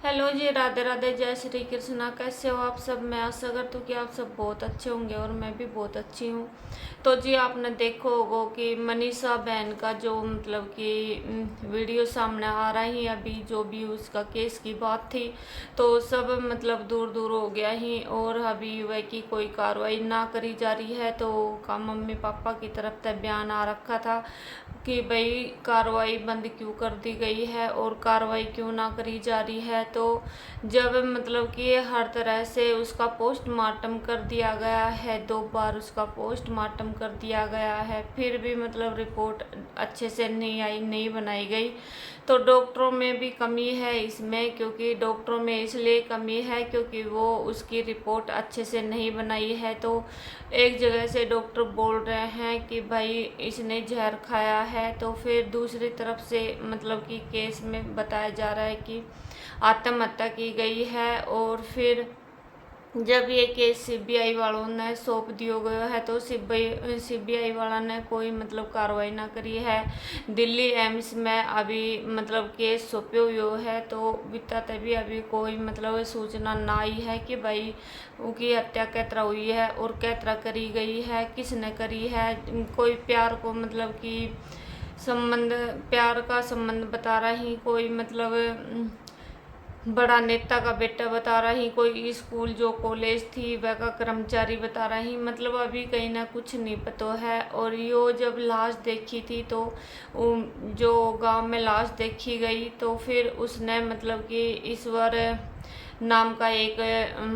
Hello जी, राधे राधे, जय श्री कृष्णा। कैसे हो आप सब? मैं आशा करती हूँ कि आप सब बहुत अच्छे होंगे और मैं भी बहुत अच्छी हूँ। तो जी, आपने देखो होगा कि मनीषा बहन का जो मतलब कि वीडियो सामने आ रही है, अभी जो भी उसका केस की बात थी, तो सब मतलब दूर दूर हो गया ही। और अभी वह की कोई कार्रवाई ना करी जा रही है। तो का मम्मी पापा की तरफ से बयान आ रखा था कि भाई कार्रवाई बंद क्यों कर दी गई है और कार्रवाई क्यों ना करी जा रही है। तो जब मतलब कि हर तरह से उसका पोस्टमार्टम कर दिया गया है, 2 बार उसका पोस्टमार्टम कर दिया गया है, फिर भी मतलब रिपोर्ट अच्छे से नहीं आई, नहीं बनाई गई। तो डॉक्टरों में भी कमी है इसमें, क्योंकि डॉक्टरों में इसलिए कमी है क्योंकि वो उसकी रिपोर्ट अच्छे से नहीं बनाई है। तो एक जगह से डॉक्टर बोल रहे हैं कि भाई इसने जहर खाया है, तो फिर दूसरी तरफ से मतलब कि केस में बताया जा रहा है कि आत्महत्या की गई है। और फिर जब ये केस सीबीआई वालों ने सौंप दिया गया है, तो सीबीआई वाला ने कोई मतलब कार्रवाई ना करी है। दिल्ली एम्स में अभी मतलब केस सौंपे हुए है, तो बीता तभी अभी कोई मतलब सूचना ना आई है कि भाई उनकी हत्या कैतरा हुई है और कैतरा करी गई है, किसने करी है। कोई प्यार को मतलब कि संबंध, प्यार का संबंध बता रही, कोई मतलब बड़ा नेता का बेटा बता रही, कोई स्कूल जो कॉलेज थी वह का कर्मचारी बता रही, मतलब अभी कहीं ना कुछ नहीं पता है। और यो जब लाश देखी थी, तो जो गांव में लाश देखी गई, तो फिर उसने मतलब कि ईश्वर नाम का एक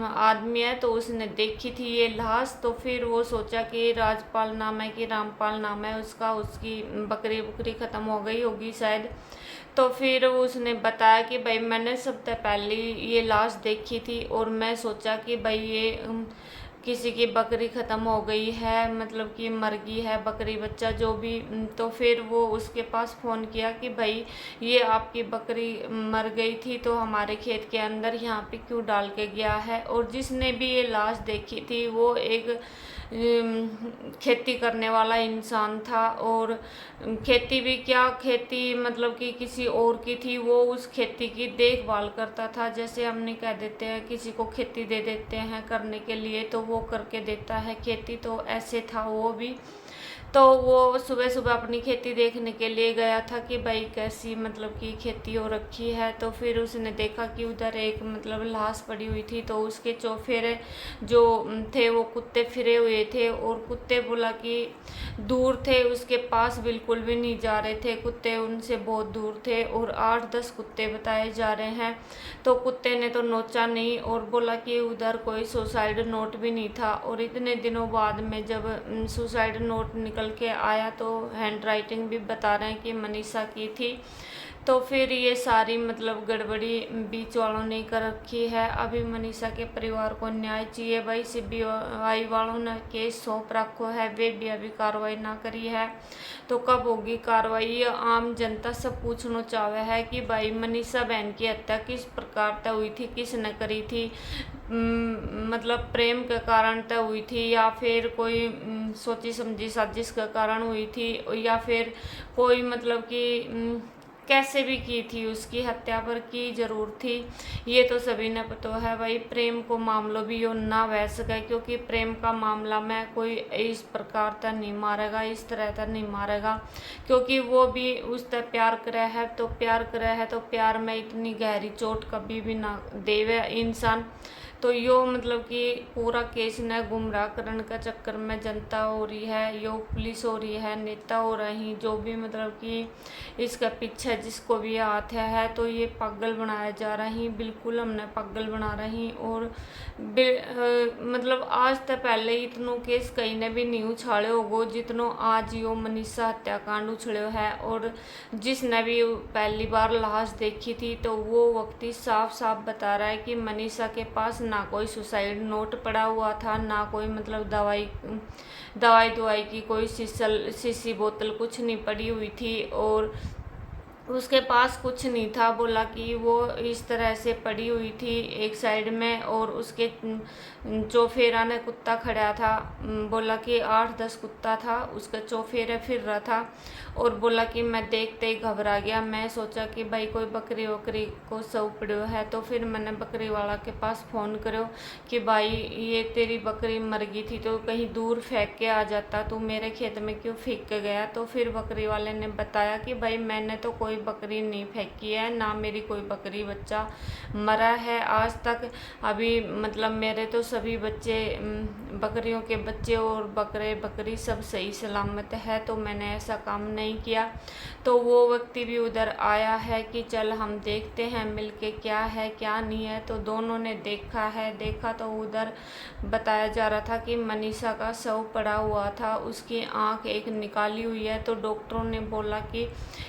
आदमी है, तो उसने देखी थी ये लाश। तो फिर वो सोचा कि राजपाल नाम है कि रामपाल नाम है उसका, उसकी बकरी बुकरी ख़त्म हो गई होगी शायद। तो फिर उसने बताया कि भाई मैंने सबसे पहले ये लाश देखी थी और मैं सोचा कि भाई ये किसी की बकरी ख़त्म हो गई है, मतलब कि मर गई है बकरी बच्चा जो भी। तो फिर वो उसके पास फ़ोन किया कि भाई ये आपकी बकरी मर गई थी, तो हमारे खेत के अंदर यहाँ पे क्यों डाल के गया है। और जिसने भी ये लाश देखी थी वो एक खेती करने वाला इंसान था। और खेती भी क्या, खेती मतलब कि किसी और की थी, वो उस खेती की देखभाल करता था। जैसे हमने कह देते हैं किसी को खेती दे देते हैं करने के लिए, तो वो करके देता है खेती, तो ऐसे था वो भी। तो वो सुबह सुबह अपनी खेती देखने के लिए गया था कि भाई कैसी मतलब कि खेती हो रखी है। तो फिर उसने देखा कि उधर एक मतलब लाश पड़ी हुई थी, तो उसके चौफेरे जो थे वो कुत्ते फिरे हुए थे, और कुत्ते बोला कि दूर थे, उसके पास बिल्कुल भी नहीं जा रहे थे कुत्ते, उनसे बहुत दूर थे। और 8-10 कुत्ते बताए जा रहे हैं। तो कुत्ते ने तो नोचा नहीं और बोला कि उधर कोई सुसाइड नोट भी नहीं था। और इतने दिनों बाद में जब सुसाइड नोट निकल के आया, तो हैंड राइटिंग भी बता रहे हैं कि मनीषा की थी। तो फिर ये सारी मतलब गड़बड़ी बीच वालों ने कर रखी है। अभी मनीषा के परिवार को न्याय चाहिए भाई। सीबीआई वालों ने केस सौंप रखो है, वे भी अभी कार्रवाई ना करी है, तो कब होगी कार्रवाई, ये आम जनता सब पूछना चाहे है कि भाई मनीषा बहन की हत्या किस प्रकार तय हुई थी, किसने करी थी। मतलब प्रेम के कारण तय हुई थी, या फिर कोई सोची समझी साजिश के कारण हुई थी, या फिर कोई मतलब कि कैसे भी की थी, उसकी हत्या पर की जरूर थी। ये तो सभी ने पता है भाई। प्रेम को मामलो भी यो ना बह सके, क्योंकि प्रेम का मामला में कोई इस प्रकार तक नहीं मारेगा, इस तरह तक नहीं मारेगा, क्योंकि वो भी उस तक प्यार करे है। तो प्यार करे है तो प्यार में इतनी गहरी चोट कभी भी ना देवे इंसान। तो यो मतलब कि पूरा केस ने गुमराह करने का चक्कर में जनता हो रही है, यो पुलिस हो रही है, नेता हो रही, जो भी मतलब कि इसका पीछे जिसको भी हाथ है, तो ये पागल बनाया जा रही, बिल्कुल हमने पागल बना रही। और मतलब आज तक पहले इतनों केस कहीं ने भी नहीं उछाले होगो जितनों आज यो मनीषा हत्याकांड उछड़ो है। और जिसने भी पहली बार लाश देखी थी, तो वो व्यक्ति साफ साफ बता रहा है कि मनीषा के पास ना कोई सुसाइड नोट पड़ा हुआ था, ना कोई मतलब दवाई की कोई शीशी बोतल कुछ नहीं पड़ी हुई थी। और उसके पास कुछ नहीं था। बोला कि वो इस तरह से पड़ी हुई थी एक साइड में, और उसके चौफेरा ने कुत्ता खड़ा था। बोला कि 8-10 कुत्ता था, उसका चौफेरा फिर रहा था। और बोला कि मैं देखते ही घबरा गया। मैं सोचा कि भाई कोई बकरी वकरी को सौ पड़ो है, तो फिर मैंने बकरी वाला के पास फ़ोन करो कि भाई ये तेरी बकरी मर गई थी तो कहीं दूर फेंक के आ जाता, तू मेरे खेत में क्यों फेंक के गया। तो फिर बकरी वाले ने बताया कि भाई मैंने तो कोई बकरी नहीं फेंकी है, ना मेरी कोई बकरी बच्चा मरा है आज तक। अभी मतलब मेरे तो सभी बच्चे, बकरियों के बच्चे और बकरे बकरी सब सही सलामत है, तो मैंने ऐसा काम नहीं किया। तो वो व्यक्ति भी उधर आया है कि चल हम देखते हैं मिलके क्या है क्या नहीं है। तो दोनों ने देखा तो उधर बताया जा रहा था कि मनीषा का शव पड़ा हुआ था, उसकी आंख एक निकाली हुई है। तो डॉक्टरों ने बोला कि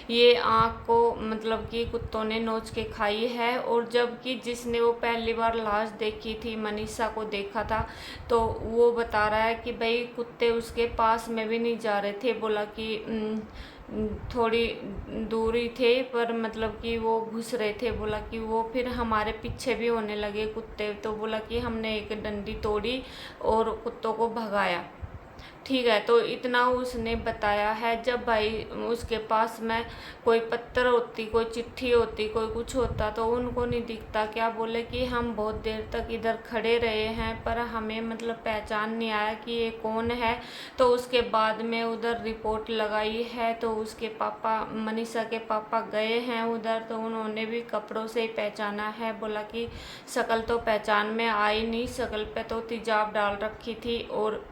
ये आंख को मतलब कि कुत्तों ने नोच के खाई है। और जबकि जिसने वो पहली बार लाश देखी थी, मनीषा को देखा था, तो वो बता रहा है कि भाई कुत्ते उसके पास में भी नहीं जा रहे थे। बोला कि थोड़ी दूरी थे पर मतलब कि वो घुस रहे थे। बोला कि वो फिर हमारे पीछे भी होने लगे कुत्ते। तो बोला कि हमने एक डंडी तोड़ी और कुत्तों को भगाया। ठीक है, तो इतना उसने बताया है। जब भाई उसके पास में कोई पत्थर होती, कोई चिट्ठी होती, कोई कुछ होता तो उनको नहीं दिखता। क्या बोले कि हम बहुत देर तक इधर खड़े रहे हैं पर हमें मतलब पहचान नहीं आया कि ये कौन है। तो उसके बाद में उधर रिपोर्ट लगाई है, तो उसके पापा, मनीषा के पापा गए हैं उधर, तो उन्होंने भी कपड़ों से ही पहचाना है। बोला कि शक्ल तो पहचान में आई नहीं, शक्ल पे तो तेजाब डाल रखी थी, और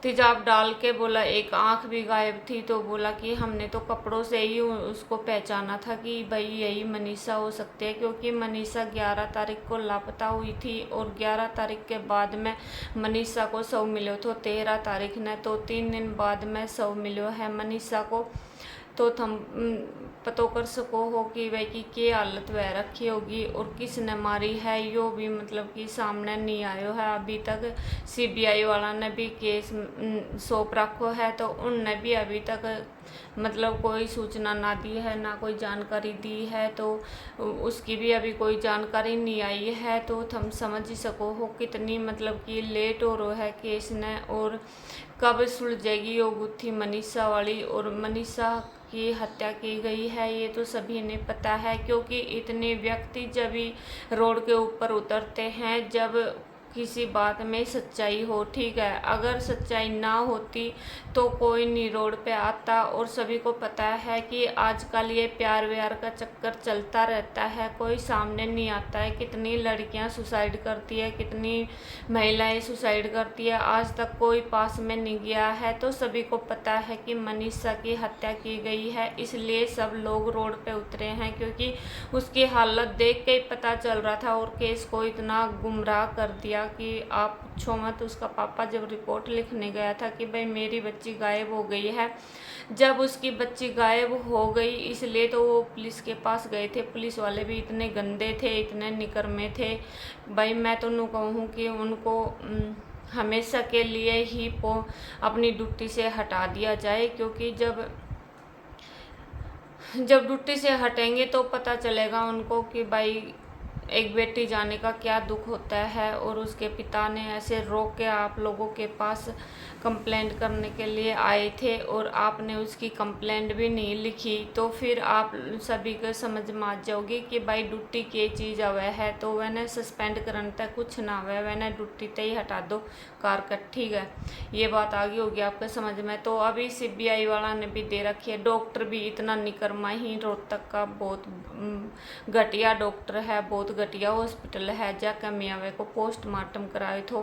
तेजाब डाल के बोला एक आंख भी गायब थी। तो बोला कि हमने तो कपड़ों से ही उसको पहचाना था कि भाई यही मनीषा हो सकती है, क्योंकि मनीषा 11 तारीख को लापता हुई थी और 11 तारीख के बाद में मनीषा को शव मिलो तो 13 तारीख ने, तो 3 दिन बाद में शव मिलो है मनीषा को। तो थम पतो कर सको हो कि वह की क्या हालत वह रखी होगी और किसने मारी है, यो भी मतलब कि सामने नहीं आयो है अभी तक। सीबीआई वाला ने भी केस सौंप रखो है, तो उनने भी अभी तक मतलब कोई सूचना ना दी है, ना कोई जानकारी दी है। तो उसकी भी अभी कोई जानकारी नहीं आई है। तो तुम समझ ही सको हो कितनी मतलब कि लेट हो रहा है केस ने, और कब सुलझेगी वो गुत्थी मनीषा वाली। और मनीषा की हत्या की गई है ये तो सभी ने पता है, क्योंकि इतने व्यक्ति जब भी रोड के ऊपर उतरते हैं जब किसी बात में सच्चाई हो। ठीक है, अगर सच्चाई ना होती तो कोई नहीं रोड पे आता। और सभी को पता है कि आजकल ये प्यार व्यार का चक्कर चलता रहता है, कोई सामने नहीं आता है। कितनी लड़कियां सुसाइड करती है, कितनी महिलाएं सुसाइड करती है, आज तक कोई पास में नहीं गया है। तो सभी को पता है कि मनीषा की हत्या की गई है, इसलिए सब लोग रोड पे उतरे हैं, क्योंकि उसकी हालत देख के ही पता चल रहा था। और केस को इतना गुमराह कर दिया कि आप पूछो मत। उसका पापा जब रिपोर्ट लिखने गया था कि भाई मेरी बच्ची गायब हो गई है, जब उसकी बच्ची गायब हो गई इसलिए तो वो पुलिस के पास गए थे। पुलिस वाले भी इतने गंदे थे, इतने निकर्मे थे। भाई मैं तो नू कहूँ कि उनको हमेशा के लिए ही अपनी ड्यूटी से हटा दिया जाए, क्योंकि जब ड्यूटी से हटेंगे तो पता चलेगा उनको कि भाई एक बेटी जाने का क्या दुख होता है। और उसके पिता ने ऐसे रोक के आप लोगों के पास कंप्लेंट करने के लिए आए थे और आपने उसकी कंप्लेंट भी नहीं लिखी, तो फिर आप सभी को समझ में आ जाओगी कि भाई ड्यूटी की चीज़ आवे है तो वह सस्पेंड करने तक कुछ ना आवे, वह ड्यूटी तक ही हटा दो कारकट। ठीक है, ये बात आ गई होगी आपके समझ में। तो अभी सीबीआई वाला ने भी दे रखी है। डॉक्टर भी इतना निकरमा ही, रोहतक का बहुत घटिया डॉक्टर है, बहुत घटिया हॉस्पिटल है। जाकर मियावे को पोस्टमार्टम कराए थे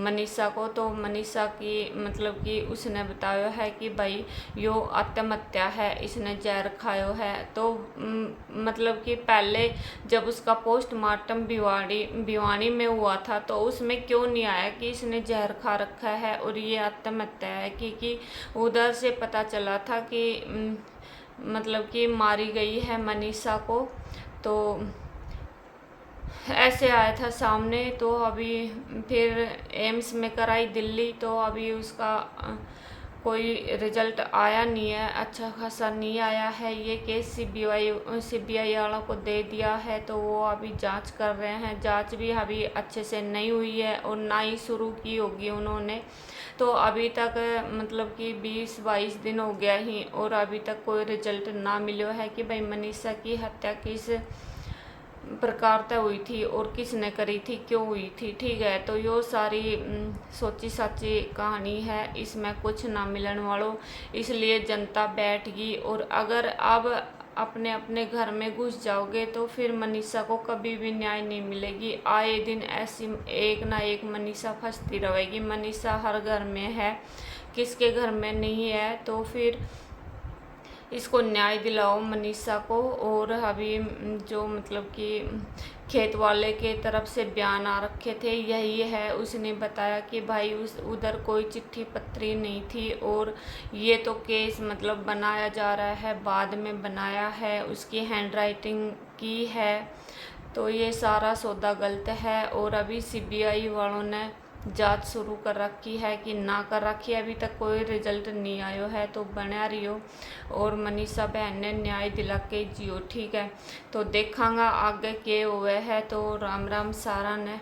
मनीषा को। तो मनीषा की मतलब कि उसने बताया है कि भाई यो आत्महत्या है, इसने जहर खायो है। तो मतलब कि पहले जब उसका पोस्टमार्टम भिवानी में हुआ था तो उसमें क्यों नहीं आया कि इसने जहर खा रखा है और ये आत्महत्या है, क्योंकि उधर से पता चला था कि मतलब कि मारी गई है मनीषा को। तो ऐसे आया था सामने। तो अभी फिर एम्स में कराई दिल्ली, तो अभी उसका कोई रिजल्ट आया नहीं है, अच्छा खासा नहीं आया है। ये केस सीबीआई वालों को दे दिया है, तो वो अभी जांच कर रहे हैं। जांच भी अभी अच्छे से नहीं हुई है और ना ही शुरू की होगी उन्होंने। तो अभी तक मतलब कि 20-22 दिन हो गया ही और अभी तक कोई रिजल्ट ना मिलो है कि भाई मनीषा की हत्या किस प्रकार तय हुई थी और किसने करी थी, क्यों हुई थी। ठीक है, तो यो सारी सोची साची कहानी है, इसमें कुछ ना मिलन वालों। इसलिए जनता बैठ गई। और अगर अब अपने अपने घर में घुस जाओगे तो फिर मनीषा को कभी भी न्याय नहीं मिलेगी। आए दिन ऐसी एक ना एक मनीषा फंसती रहेगी। मनीषा हर घर में है, किसके घर में नहीं है। तो फिर इसको न्याय दिलाओ मनीषा को। और अभी जो मतलब कि खेत वाले के तरफ से बयान आ रखे थे, यही है। उसने बताया कि भाई उधर कोई चिट्ठी पत्री नहीं थी और ये तो केस मतलब बनाया जा रहा है, बाद में बनाया है, उसकी हैंडराइटिंग की है। तो ये सारा सौदा गलत है। और अभी सीबीआई वालों ने जांच शुरू कर रखी है कि ना कर रखी है, अभी तक कोई रिजल्ट नहीं आयो है। तो बना रहियो और मनीषा बहन ने न्याय दिला के जियो। ठीक है, तो देखांगा आगे के हुए है। तो राम राम सारा ने।